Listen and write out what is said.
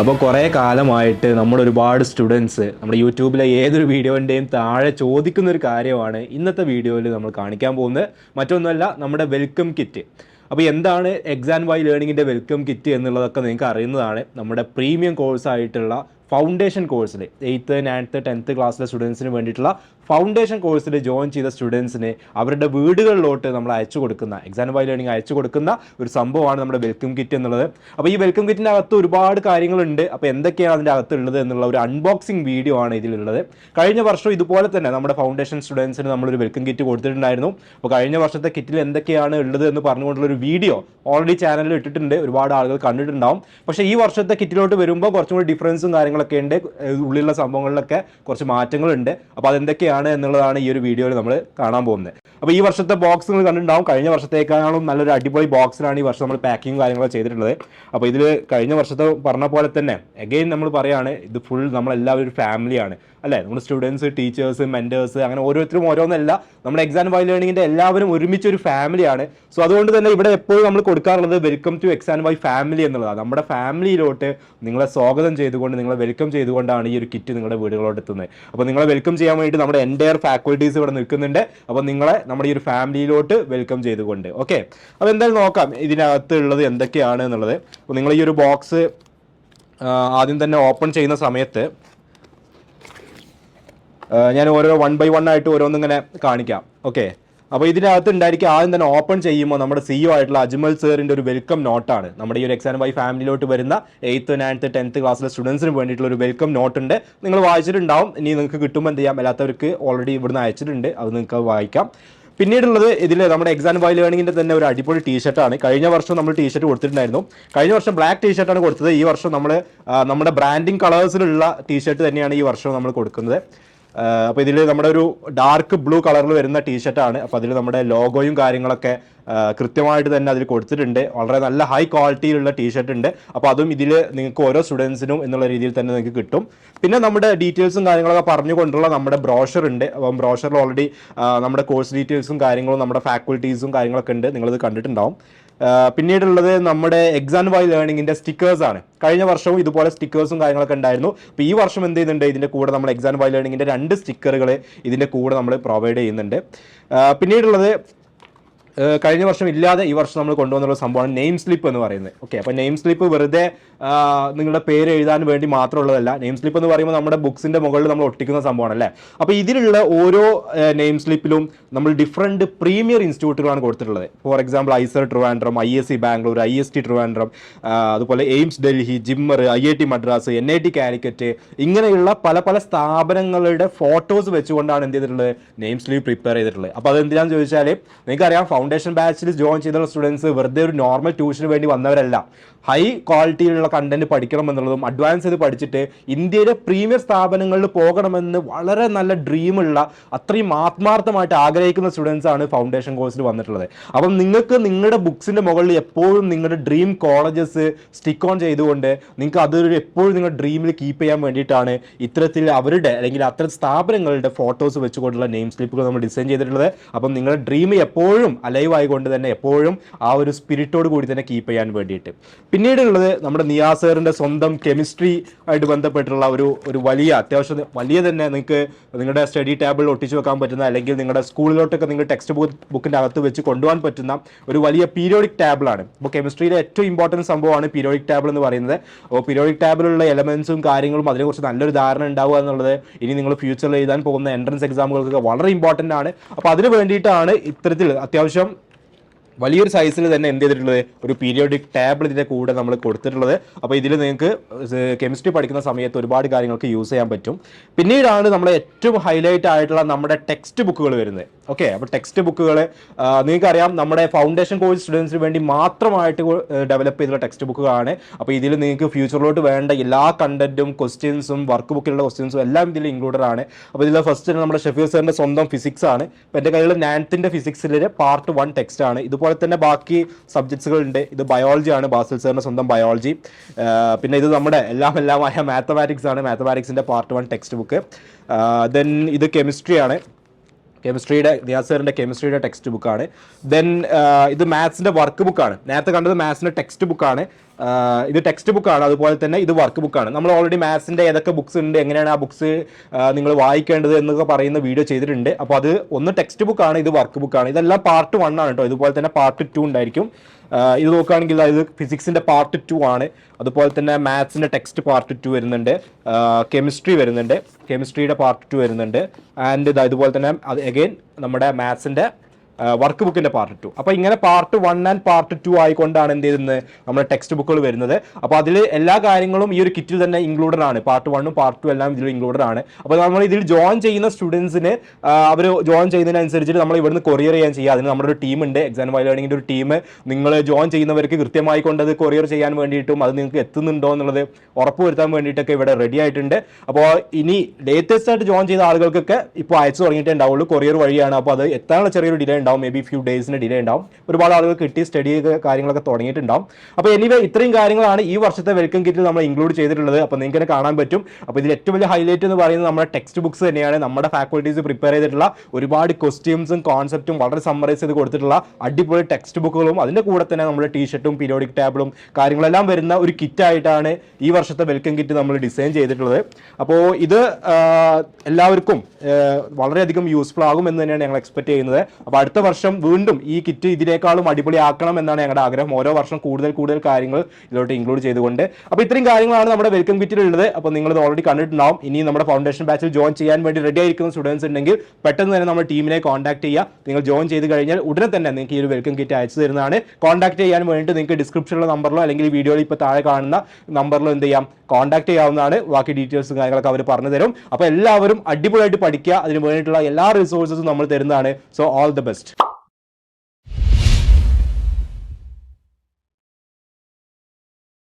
അപ്പോൾ കുറേ കാലമായിട്ട് നമ്മുടെ ഒരുപാട് സ്റ്റുഡൻസ് നമ്മുടെ യൂട്യൂബിലെ ഏതൊരു വീഡിയോൻ്റെയും താഴെ ചോദിക്കുന്നൊരു കാര്യമാണ് ഇന്നത്തെ വീഡിയോയിൽ നമ്മൾ കാണിക്കാൻ പോകുന്നത്. മറ്റൊന്നുമല്ല, നമ്മുടെ വെൽക്കം കിറ്റ്. അപ്പോൾ എന്താണ് XandY ലേണിങ്ങിൻ്റെ വെൽക്കം കിറ്റ് എന്നുള്ളതൊക്കെ നിങ്ങൾക്ക് അറിയുന്നതാണ്. നമ്മുടെ പ്രീമിയം കോഴ്സായിട്ടുള്ള ഫൗണ്ടേഷൻ കോഴ്സിൽ 8th, 9th, 10th ക്ലാസ്സിലെ സ്റ്റുഡൻസിന് വേണ്ടിയിട്ടുള്ള ഫൗണ്ടേഷൻ കോഴ്സിൽ ജോയിൻ ചെയ്ത സ്റ്റുഡൻസിന് അവരുടെ വീടുകളിലോട്ട് നമ്മൾ അയച്ചു കൊടുക്കുന്ന, XandY ലേണിംഗ് അയച്ചു കൊടുക്കുന്ന ഒരു സംഭവമാണ് നമ്മുടെ വെൽക്കം കിറ്റ് എന്നുള്ളത്. അപ്പോൾ ഈ വെൽക്കം കിറ്റിൻ്റെ അകത്ത് ഒരുപാട് കാര്യങ്ങളുണ്ട്. അപ്പോൾ എന്തൊക്കെയാണ് അതിൻ്റെ അകത്തുള്ളത് എന്നുള്ള ഒരു അൺബോക്സിങ് വീഡിയോ ആണ് ഇതിലുള്ളത്. കഴിഞ്ഞ വർഷം ഇതുപോലെ തന്നെ നമ്മുടെ ഫൗണ്ടേഷൻ സ്റ്റുഡൻസിന് നമ്മളൊരു വെൽക്കം കിറ്റ് കൊടുത്തിട്ടുണ്ടായിരുന്നു. അപ്പോൾ കഴിഞ്ഞ വർഷത്തെ കിറ്റിൽ എന്തൊക്കെയാണ് ഉള്ളത് എന്ന് പറഞ്ഞുകൊണ്ടുള്ളൊരു വീഡിയോ ഓൾറെഡി ചാനലിൽ ഇട്ടിട്ടുണ്ട്, ഒരുപാട് ആളുകൾ കണ്ടിട്ടുണ്ടാവും. പക്ഷേ ഈ വർഷത്തെ കിറ്റിലോട്ട് വരുമ്പോൾ കുറച്ചും കൂടി ഡിഫറൻസും കാര്യങ്ങളൊക്കെ ഉണ്ട്, ഉള്ളിലുള്ള സംഭവങ്ങളിലൊക്കെ കുറച്ച് മാറ്റങ്ങളുണ്ട്. അപ്പോൾ അതെന്തൊക്കെയാണ് എന്നുള്ളതാണ് ഈ ഒരു വീഡിയോയിൽ നമ്മൾ കാണാൻ പോകുന്നത്. അപ്പോൾ ഈ വർഷത്തെ ബോക്സ് നിങ്ങൾ കണ്ടിട്ടുണ്ടാവും. കഴിഞ്ഞ വർഷത്തേക്കാളും നല്ലൊരു അടിപൊളി ബോക്സിലാണ് ഈ വർഷം നമ്മൾ പാക്കിങ് കാര്യങ്ങളൊക്കെ ചെയ്തിട്ടുള്ളത്. അപ്പോൾ ഇതിൽ കഴിഞ്ഞ വർഷത്തെ പറഞ്ഞ പോലെ തന്നെ അഗെയിൻ നമ്മൾ പറയുകയാണ്, ഇത് ഫുൾ നമ്മളെല്ലാവരും ഒരു ഫാമിലിയാണ് അല്ലേ. നമ്മുടെ സ്റ്റുഡൻസ്, ടീച്ചേഴ്സ്, മെൻറ്റേഴ്സ്, അങ്ങനെ ഓരോരുത്തരും ഓരോന്നല്ല, നമ്മുടെ XandY ലേണിങ്ങിൻ്റെ എല്ലാവരും ഒരുമിച്ച് ഒരു ഫാമിലിയാണ്. സോ അതുകൊണ്ട് തന്നെ ഇവിടെ എപ്പോഴും നമ്മൾ കൊടുക്കാറുള്ളത് വെൽക്കം ടു XandY ഫാമിലി എന്നുള്ളതാണ്. നമ്മുടെ ഫാമിലിയിലോട്ട് നിങ്ങളെ സ്വാഗതം ചെയ്തുകൊണ്ട്, നിങ്ങളെ വെൽക്കം ചെയ്തുകൊണ്ടാണ് ഈ ഒരു കിറ്റ് നിങ്ങളുടെ വീടുകളോട്ട് എത്തുന്നത്. അപ്പോൾ നിങ്ങളെ വെൽക്കം ചെയ്യാൻ വേണ്ടി നമ്മുടെ എൻ്റയർ ഫാക്കൽറ്റീസ് ഇവിടെ നിൽക്കുന്നുണ്ട്. അപ്പോൾ നിങ്ങളെ നമ്മുടെ ഈ ഒരു ഫാമിലിയിലോട്ട് വെൽക്കം ചെയ്തുകൊണ്ട്. ഓക്കെ, അപ്പോൾ എന്തായാലും നോക്കാം ഇതിനകത്ത് ഉള്ളത് എന്തൊക്കെയാണ് എന്നുള്ളത്. അപ്പോൾ നിങ്ങൾ ഈ ഒരു ബോക്സ് ആദ്യം തന്നെ ഓപ്പൺ ചെയ്യുന്ന സമയത്ത് ഞാൻ ഓരോ 1 by 1 ആയിട്ട് ഓരോന്നിങ്ങനെ കാണിക്കാം. ഓക്കെ, അപ്പോൾ ഇതിനകത്ത് ഉണ്ടായിരിക്കും ആദ്യം തന്നെ ഓപ്പൺ ചെയ്യുമ്പോൾ നമ്മുടെ CEO ആയിട്ടുള്ള അജ്മൽ സാറിൻ്റെ ഒരു വെൽക്കം നോട്ടാണ്. നമ്മുടെ ഈ ഒരു XandY ഫാമിലിയിലോട്ട് വരുന്ന 8th, 9th, 10th ക്ലാസ്സിലെ സ്റ്റുഡൻസിന് വേണ്ടിയിട്ടുള്ള ഒരു വെൽക്കം നോട്ട് ഉണ്ട്. നിങ്ങൾ വായിച്ചിട്ടുണ്ടാവും. ഇനി നിങ്ങൾക്ക് കിട്ടുമ്പോൾ എന്ത് ചെയ്യാം, അല്ലാത്തവർക്ക് ഓൾറെഡി ഇവിടുന്ന് അയച്ചിട്ടുണ്ട്, അത് നിങ്ങൾക്ക് വായിക്കാം. പിന്നീടുള്ളത് ഇതിൽ നമ്മുടെ XandY ലേണിങ്ങിൻ്റെ തന്നെ ഒരു അടിപൊളി ടീഷർട്ടാണ്. കഴിഞ്ഞ വർഷം നമ്മൾ ടീഷർട്ട് കൊടുത്തിട്ടുണ്ടായിരുന്നു. കഴിഞ്ഞ വർഷം ബ്ലാക്ക് ടീഷർട്ടാണ് കൊടുത്തത്. ഈ വർഷം നമ്മൾ നമ്മുടെ ബ്രാൻഡിങ് കളേഴ്സിലുള്ള ടീഷർട്ട് തന്നെയാണ് ഈ വർഷം നമ്മൾ കൊടുക്കുന്നത്. അപ്പോൾ ഇതിൽ നമ്മുടെ ഒരു ഡാർക്ക് ബ്ലൂ കളറിൽ വരുന്ന ടീഷർട്ടാണ്. അപ്പോൾ അതിൽ നമ്മുടെ ലോഗോയും കാര്യങ്ങളൊക്കെ കൃത്യമായിട്ട് തന്നെ അതിൽ കൊടുത്തിട്ടുണ്ട്. വളരെ നല്ല ഹൈ ക്വാളിറ്റിയിലുള്ള ടീഷർട്ട് ഉണ്ട്. അപ്പോൾ അതും ഇതിൽ നിങ്ങൾക്ക് ഓരോ സ്റ്റുഡൻസിനും എന്നുള്ള രീതിയിൽ തന്നെ നിങ്ങൾക്ക് കിട്ടും. പിന്നെ നമ്മുടെ ഡീറ്റെയിൽസും കാര്യങ്ങളൊക്കെ പറഞ്ഞുകൊണ്ടുള്ള നമ്മുടെ ബ്രോഷർ ഉണ്ട്. അപ്പം ബ്രോഷറിൽ ഓൾറെഡി നമ്മുടെ കോഴ്സ് ഡീറ്റെയിൽസും കാര്യങ്ങളും നമ്മുടെ ഫാക്കൽറ്റീസും കാര്യങ്ങളൊക്കെ ഉണ്ട്, നിങ്ങളിത് കണ്ടിട്ടുണ്ടാവും. പിന്നീടുള്ളത് നമ്മുടെ XandY ലേണിങ്ങിൻ്റെ സ്റ്റിക്കേഴ്സാണ്. കഴിഞ്ഞ വർഷവും ഇതുപോലെ സ്റ്റിക്കേഴ്സും കാര്യങ്ങളൊക്കെ ഉണ്ടായിരുന്നു. അപ്പോൾ ഈ വർഷം എന്ത് ചെയ്യുന്നുണ്ട്, ഇതിൻ്റെ കൂടെ നമ്മൾ XandY ലേണിങ്ങിൻ്റെ 2 സ്റ്റിക്കറുകൾ ഇതിൻ്റെ കൂടെ നമ്മൾ പ്രൊവൈഡ് ചെയ്യുന്നുണ്ട്. പിന്നീടുള്ളത് കഴിഞ്ഞ വർഷം ഇല്ലാതെ ഈ വർഷം നമ്മൾ കൊണ്ടുവന്നുള്ള സംഭവമാണ് നെയിം സ്ലിപ്പ് എന്ന് പറയുന്നത്. ഓക്കെ, അപ്പോൾ നെയിം സ്ലിപ്പ് വെറുതെ നിങ്ങളുടെ പേര് എഴുതാൻ വേണ്ടി മാത്രമുള്ളതല്ല. നെയിം സ്ലിപ്പ് എന്ന് പറയുമ്പോൾ നമ്മുടെ ബുക്സിൻ്റെ മുകളിൽ നമ്മൾ ഒട്ടിക്കുന്ന സംഭവമാണ് അല്ലേ. അപ്പോൾ ഇതിലുള്ള ഓരോ നെയിം സ്ലിപ്പിലും നമ്മൾ ഡിഫറെൻറ്റ് പ്രീമിയർ ഇൻസ്റ്റിറ്റ്യൂട്ടുകളാണ് കൊടുത്തിട്ടുള്ളത്. For example IISER Trivandrum, IISc Bangalore, IST Trivandrum, അതുപോലെ AIIMS Delhi, ജിമ്മർ, IIT Madras, NIT Calicut, ഇങ്ങനെയുള്ള പല പല സ്ഥാപനങ്ങളുടെ ഫോട്ടോസ് വെച്ചുകൊണ്ടാണ് എന്ത് ചെയ്തിട്ടുള്ളത്, നെയിം സ്ലിപ്പ് പ്രിപ്പയർ ചെയ്തിട്ടുള്ളത്. അപ്പോൾ അതെന്തിനാണെന്ന് ചോദിച്ചാൽ നിങ്ങൾക്കറിയാം, ഫൗണ്ടേഷൻ ബാച്ചിൽ ജോയിൻ ചെയ്തുള്ള സ്റ്റുഡൻസ് വെറുതെ ഒരു നോർമൽ ട്യൂഷന് വേണ്ടി വന്നവരല്ല. ഹൈ ക്വാളിറ്റിയിലുള്ള കണ്ടന്റ് പഠിക്കണം എന്നുള്ളതും അഡ്വാൻസ് ചെയ്ത് പഠിച്ചിട്ട് ഇന്ത്യയിലെ പ്രീമിയർ സ്ഥാപനങ്ങളിൽ പോകണമെന്ന് വളരെ നല്ല ഡ്രീമുള്ള, അത്രയും ആത്മാർത്ഥമായിട്ട് ആഗ്രഹിക്കുന്ന സ്റ്റുഡൻസ് ആണ് ഫൗണ്ടേഷൻ കോഴ്സിൽ വന്നിട്ടുള്ളത്. അപ്പം നിങ്ങൾക്ക് നിങ്ങളുടെ ബുക്സിൻ്റെ മുകളിൽ എപ്പോഴും നിങ്ങളുടെ ഡ്രീം കോളേജസ് സ്റ്റിക്ക് ഓൺ ചെയ്തുകൊണ്ട് നിങ്ങൾക്ക് അതൊരു എപ്പോഴും നിങ്ങളുടെ ഡ്രീമിൽ കീപ്പ് ചെയ്യാൻ വേണ്ടിയിട്ടാണ് ഇത്തരത്തിൽ അവരുടെ അല്ലെങ്കിൽ അത്തരം സ്ഥാപനങ്ങളുടെ ഫോട്ടോസ് വെച്ചുകൊണ്ടുള്ള നെയിം സ്ലിപ്പുകൾ നമ്മൾ ഡിസൈൻ ചെയ്തിട്ടുള്ളത്. അപ്പം നിങ്ങളുടെ ഡ്രീം എപ്പോഴും അലൈവ് ആയിക്കൊണ്ട് തന്നെ എപ്പോഴും ആ ഒരു സ്പിരിറ്റോട് കൂടി തന്നെ കീപ്പ് ചെയ്യാൻ വേണ്ടിയിട്ട്. പിന്നീടുള്ളത് നമ്മുടെ നിയാസറിൻ്റെ സ്വന്തം കെമിസ്ട്രി ആയിട്ട് ബന്ധപ്പെട്ടുള്ള ഒരു വലിയ, അത്യാവശ്യം വലിയ തന്നെ നിങ്ങൾക്ക് നിങ്ങളുടെ സ്റ്റഡി ടേബിളിൽ ഒട്ടിച്ചു വെക്കാൻ പറ്റുന്ന, അല്ലെങ്കിൽ നിങ്ങളുടെ സ്കൂളിലോട്ടൊക്കെ നിങ്ങൾ ടെക്സ്റ്റ് ബുക്കിൻ്റെ അകത്ത് വെച്ച് കൊണ്ടുപോകാൻ പറ്റുന്ന ഒരു വലിയ പീരിയോഡിക് ടേബിളാണ്. അപ്പോൾ കെമിസ്ട്രിയിലെ ഏറ്റവും ഇമ്പോർട്ടൻറ്റ് സംഭവമാണ് പീരിയോഡിക് ടേബിൾ എന്ന് പറയുന്നത്. അപ്പോൾ പീരിയോഡിക് ടേബിളിലുള്ള എലമെൻസും കാര്യങ്ങളും അതിനെക്കുറിച്ച് നല്ലൊരു ധാരണ ഉണ്ടാവുക എന്നുള്ളത് ഇനി നിങ്ങൾ ഫ്യൂച്ചറിൽ എഴുതാൻ പോകുന്ന എൻട്രൻസ് എക്സാമുകൾക്കൊക്കെ വളരെ ഇമ്പോർട്ടൻ്റ് ആണ്. അപ്പോൾ അതിന് വേണ്ടിയിട്ടാണ് ഇത്തരത്തിൽ അത്യാവശ്യം വലിയൊരു സൈസിൽ തന്നെ എന്ത് ചെയ്തിട്ടുള്ളത്, ഒരു പീരിയോഡിക് ടേബിൾ ഇതിൻ്റെ കൂടെ നമ്മൾ കൊടുത്തിട്ടുള്ളത്. അപ്പോൾ ഇതിൽ നിങ്ങൾക്ക് കെമിസ്ട്രി പഠിക്കുന്ന സമയത്ത് ഒരുപാട് കാര്യങ്ങൾക്ക് യൂസ് ചെയ്യാൻ പറ്റും. പിന്നീടാണ് നമ്മുടെ ഏറ്റവും ഹൈലൈറ്റ് ആയിട്ടുള്ള നമ്മുടെ ടെക്സ്റ്റ് ബുക്കുകൾ വരുന്നത്. ഓക്കെ, അപ്പോൾ ടെക്സ്റ്റ് ബുക്കുകൾ നിങ്ങൾക്കറിയാം, നമ്മുടെ ഫൗണ്ടേഷൻ കോഴ്സ് സ്റ്റുഡൻസിന് വേണ്ടി മാത്രമായിട്ട് ഡെവലപ്പ് ചെയ്തിട്ടുള്ള ടെക്സ്റ്റ് ബുക്കുകളാണ്. അപ്പോൾ ഇതിൽ നിങ്ങൾക്ക് ഫ്യൂച്ചറിലോട്ട് വേണ്ട എല്ലാ കണ്ടന്റും, ക്വസ്റ്റ്യൻസും, വർക്ക് ബുക്കിലുള്ള ക്വസ്റ്റ്യൻസും എല്ലാം ഇതിൽ ഇൻക്ലൂഡഡ് ആണ്. അപ്പോൾ ഇതിൽ ഫസ്റ്റ് നമ്മുടെ ഷഫീർ സാറിൻ്റെ സ്വന്തം ഫിസിക്സ് ആണ്. അപ്പോൾ എൻ്റെ കയ്യിൽ 9th ഫിസിക്സിലെ പാർട്ട് 1 ടെക്സ്റ്റ് ആണ്. ഇതുപോലെ തന്നെ ബാക്കി സബ്ജക്ട്സുകളുണ്ട്. ഇത് ബയോളജി ആണ്, ബാസിൽ സാറിൻ്റെ സ്വന്തം ബയോളജി. പിന്നെ ഇത് നമ്മുടെ എല്ലാമായ മാത്തമാറ്റിക്സ് ആണ്, മാത്തമാറ്റിക്സിൻ്റെ പാർട്ട് 1 ടെക്സ്റ്റ് ബുക്ക്. ദെൻ ഇത് കെമിസ്ട്രി ആണ്. കെമിസ്ട്രിയുടെ നിയാസറിൻ്റെ കെമിസ്ട്രിയുടെ ടെക്സ്റ്റ് ബുക്കാണ്. ദെൻ ഇത് മാത്സിൻ്റെ വർക്ക് ബുക്കാണ്. നേരത്തെ കണ്ടത് മാത്സിൻ്റെ ടെക്സ്റ്റ് ബുക്കാണ്, ഇത് ടെക്സ്റ്റ് ബുക്കാണ്. അതുപോലെ തന്നെ ഇത് വർക്ക് ബുക്കാണ്. നമ്മൾ ഓൾറെഡി മാത്സിൻ്റെ ഏതൊക്കെ ബുക്സ് ഉണ്ട്, എങ്ങനെയാണ് ആ ബുക്സ് നിങ്ങൾ വായിക്കേണ്ടത് എന്നൊക്കെ പറയുന്ന വീഡിയോ ചെയ്തിട്ടുണ്ട്. അപ്പോൾ അത് ഒന്ന് ടെക്സ്റ്റ് ബുക്കാണ്, ഇത് വർക്ക് ബുക്കാണ്. ഇതെല്ലാം പാർട്ട് 1 ആണ് കേട്ടോ. ഇതുപോലെ തന്നെ പാർട്ട് 2 ഉണ്ടായിരിക്കും. ഇത് നോക്കുകയാണെങ്കിൽ ഇത് ഫിസിക്സിൻ്റെ പാർട്ട് 2 ആണ്. അതുപോലെ തന്നെ മാത്സിൻ്റെ ടെക്സ്റ്റ് പാർട്ട് 2 വരുന്നുണ്ട്, കെമിസ്ട്രി വരുന്നുണ്ട്, കെമിസ്ട്രിയുടെ പാർട്ട് 2 വരുന്നുണ്ട്. ആൻഡ് ഇതുപോലെ തന്നെ അത് അഗെയിൻ നമ്മുടെ മാത്സിൻ്റെ വർക്ക് ബുക്കിൻ്റെ പാർട്ട് 2. അപ്പോൾ ഇങ്ങനെ പാർട്ട് 1 ആൻഡ് പാർട്ട് 2 ആയിക്കൊണ്ടാണ് എന്ത് ചെയ്യുന്നത് നമ്മുടെ ടെക്സ്റ്റ് ബുക്കുകൾ വരുന്നത്. അപ്പോൾ അതിൽ എല്ലാ കാര്യങ്ങളും ഈ ഒരു കിറ്റിൽ തന്നെ ഇൻക്ലൂഡഡ് ആണ്. പാർട്ട് 1ഉം പാർട്ട് 2 എല്ലാം ഇതിൽ ഇൻക്ലൂഡഡ് ആണ്. അപ്പോൾ നമ്മൾ ഇതിൽ ജോയിൻ ചെയ്യുന്ന സ്റ്റുഡൻസിന് അവർ ജോയിൻ ചെയ്യുന്നതിനനുസരിച്ചിട്ട് നമ്മൾ ഇവിടുന്ന് കൊറിയർ ചെയ്യാൻ ചെയ്യുക. അതിന് നമ്മുടെ ഒരു ടീമുണ്ട്, XandY Learningൻ്റെ ഒരു ടീം. നിങ്ങൾ ജോയിൻ ചെയ്യുന്നവർക്ക് കൃത്യമായി കൊണ്ടത് കൊറിയർ ചെയ്യാൻ വേണ്ടിയിട്ടും അത് നിങ്ങൾക്ക് എത്തുന്നുണ്ടോ എന്നുള്ളത് ഉറപ്പുവരുത്താൻ വേണ്ടിയിട്ടൊക്കെ ഇവിടെ റെഡി ആയിട്ടുണ്ട്. അപ്പോൾ ഇനി ലേറ്റസ്റ്റ് ആയിട്ട് ജോയിൻ ചെയ്ത ആളുകൾക്കൊക്കെ ഇപ്പോൾ അയച്ചു തുടങ്ങിയിട്ടേ ഉണ്ടാവുള്ളൂ, കൊറിയർ വഴിയാണ്. അപ്പോൾ അത് എത്താനുള്ള ചെറിയൊരു ഡിലേ ഉണ്ടാവും, മേ ബി ഫ്യൂ ഡേയ്സിന് ഡിലേ ഉണ്ടാവും. ഒരുപാട് ആളുകൾ കിട്ടി സ്റ്റഡി കാര്യങ്ങളൊക്കെ തുടങ്ങിയിട്ടുണ്ടാവും. അപ്പോൾ എനിവേ ഇത്രയും കാര്യങ്ങളാണ് ഈ വർഷത്തെ വെൽക്കം കിറ്റിൽ നമ്മൾ ഇൻക്ലൂഡ് ചെയ്തിട്ടുള്ളത്. അപ്പോൾ നിങ്ങൾക്ക് തന്നെ കാണാൻ പറ്റും. അപ്പോൾ ഇതിൽ ഏറ്റവും വലിയ ഹൈലൈറ്റ് എന്ന് പറയുന്നത് നമ്മുടെ ടെക്സ്റ്റ് ബുക്സ് തന്നെയാണ്. നമ്മുടെ ഫാക്കൽറ്റീസ് പ്രിപ്പയർ ചെയ്തിട്ടുള്ള ഒരുപാട് ക്വസ്റ്റ്യൻസും കോൺസെപ്റ്റും വളരെ സമ്മറൈസ് ചെയ്ത് കൊടുത്തിട്ടുള്ള അടിപൊളി ടെക്സ്റ്റ് ബുക്കുകളും അതിൻ്റെ കൂടെ തന്നെ നമ്മുടെ ടീഷർട്ടും പീരിയോഡിക് ടാബിളും കാര്യങ്ങളെല്ലാം വരുന്ന ഒരു കിറ്റായിട്ടാണ് ഈ വർഷത്തെ വെൽക്കം കിറ്റ് നമ്മൾ ഡിസൈൻ ചെയ്തിട്ടുള്ളത്. അപ്പോൾ ഇത് എല്ലാവർക്കും വളരെയധികം യൂസ്ഫുൾ ആകും എന്ന് തന്നെയാണ് ഞങ്ങൾ എക്സ്പെക്ട് ചെയ്യുന്നത്. അപ്പോൾ അടുത്ത വർഷം വീണ്ടും ഈ കിറ്റ് ഇതിനേക്കാളും അടിപൊളിയാക്കണം എന്നാണ് ഞങ്ങളുടെ ആഗ്രഹം. ഓരോ വർഷം കൂടുതൽ കാര്യങ്ങൾ ഇതിലോട്ട് ഇൻക്ലൂഡ് ചെയ്തുകൊണ്ട്. അപ്പോൾ ഇത്രയും കാര്യങ്ങളാണ് നമ്മുടെ വെൽക്കം കിറ്റിലുള്ളത്. അപ്പോൾ നിങ്ങൾ ഓൾറെഡി കണ്ടിട്ടുണ്ടാവും. ഇനി നമ്മുടെ ഫൗണ്ടേഷൻ ബാച്ചിൽ ജോയിൻ ചെയ്യാൻ വേണ്ടി റെഡി ആയിരിക്കുന്ന സ്റ്റുഡൻസ് ഉണ്ടെങ്കിൽ പെട്ടെന്ന് തന്നെ നമ്മുടെ ടീമിനെ കോൺടാക്ട് ചെയ്യുക. നിങ്ങൾ ജോയിൻ ചെയ്ത് കഴിഞ്ഞാൽ ഉടനെ തന്നെ നിങ്ങൾക്ക് ഈ ഒരു വെൽക്കം കിറ്റ് അയച്ചു തരുന്നതാണ്. കോൺടാക്ട് ചെയ്യാൻ വേണ്ടിയിട്ട് നിങ്ങൾക്ക് ഡിസ്ക്രിപ്ഷനിലുള്ള നമ്പറിലോ അല്ലെങ്കിൽ ഈ വീഡിയോയിൽ ഇപ്പോൾ താഴെ കാണുന്ന നമ്പറിലോ എന്ത് ചെയ്യാം, കോൺടാക്ട് ചെയ്യാവുന്നതാണ്. ബാക്കി ഡീറ്റെയിൽസും കാര്യങ്ങളൊക്കെ അവർ പറഞ്ഞു തരും. അപ്പോൾ എല്ലാവരും അടിപൊളിയായിട്ട് പഠിക്കുക. അതിന് വേണ്ടിയിട്ടുള്ള എല്ലാ റിസോഴ്സസും നമ്മൾ തരുന്നതാണ്. So all the best.